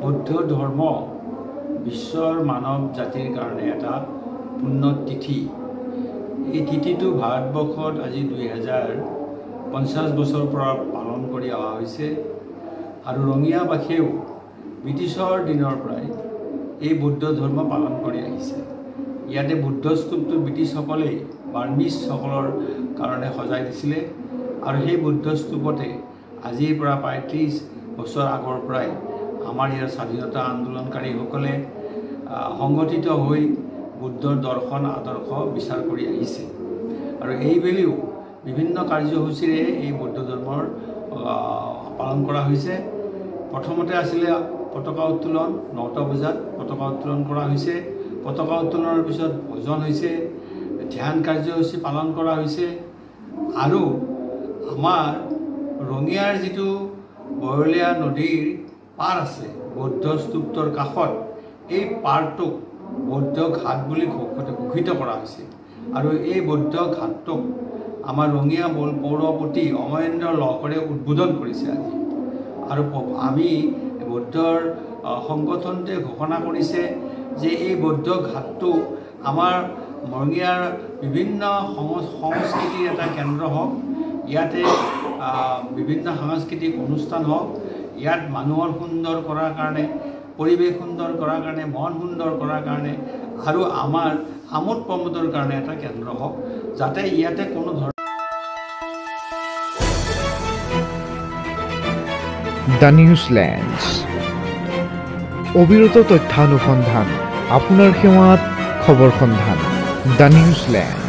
বৌদ্ধ ধৰ্ম বিশ্বৰ মানৱ জাতিৰ কাৰণে এটা পুণ্য তিথি। এই তিথিটো ভাৰতবৰ্ষত আজি 2050 বছৰৰ পৰা পালন কৰি অহা হৈছে আৰু ৰঙিয়াবাসীয়েও ব্ৰিটিছৰ দিনৰ পৰাই এই বৌদ্ধ ধৰ্ম পালন কৰি আহিছে। ইয়াতে বুদ্ধ স্তূপটো ব্ৰিটিছসকলে বাৰ্মিজসকলৰ কাৰণে সজাই দিছিলে আৰু সেই বুদ্ধ স্তূপতে আজিৰ পৰা প্ৰায় 30 বছৰ আগৰ পৰাই আমাৰ ইয়াৰ স্বাধীনতা আন্দোলনকাৰীসকলে সংগঠিত হৈ বুদ্ধৰ দৰ্শন আদৰ্শ বিচাৰ কৰি আহিছে আৰু এইবেলিও বিভিন্ন কাৰ্যসূচীৰে এই বৌদ্ধ ধৰ্মৰ পালন কৰা হৈছে। প্ৰথমতে আছিলে পতাকা উত্তোলন, 9টা বজাত পতাকা উত্তোলন কৰা হৈছে। পতাকা উত্তোলনৰ পিছত ভজন হৈছে, ধ্যান কাৰ্যসূচী পালন কৰা হৈছে আৰু আমাৰ ৰঙিয়াৰ যিটো বৰলীয়া নদীৰ পাৰ আছে বৌদ্ধ স্তূপটোৰ কাষত, এই পাৰটোক বৌদ্ধ ঘাট বুলি ঘোষিত কৰা হৈছে আৰু এই বৌদ্ধ ঘাটটোক আমাৰ ৰঙিয়া পৌৰপতি অমৰেন্দ্ৰ লহকৰে উদ্বোধন কৰিছে আজি। আৰু আমি বৌদ্ধৰ সংগঠনটোৱে ঘোষণা কৰিছে যে এই বৌদ্ধ ঘাটটো আমাৰ ৰঙিয়াৰ বিভিন্ন সংস্কৃতিৰ এটা কেন্দ্ৰ হওক, ইয়াতে বিভিন্ন সাংস্কৃতিক অনুষ্ঠান হওক, ইয়াত মানুহৰ সুন্দৰ কৰাৰ কাৰণে, পৰিৱেশ সুন্দৰ কৰাৰ কাৰণে, মন সুন্দৰ কৰাৰ কাৰণে আৰু আমাৰ আমোদ প্ৰমোদৰ কাৰণে এটা কেন্দ্ৰ হওক, যাতে ইয়াতে কোনো ধৰণৰ দ্য নিউজলেণ্ডছ অবিৰত তথ্যানুসন্ধান, আপোনাৰ সেৱাত খবৰ সন্ধান। দ্য নিউজলেণ্ড।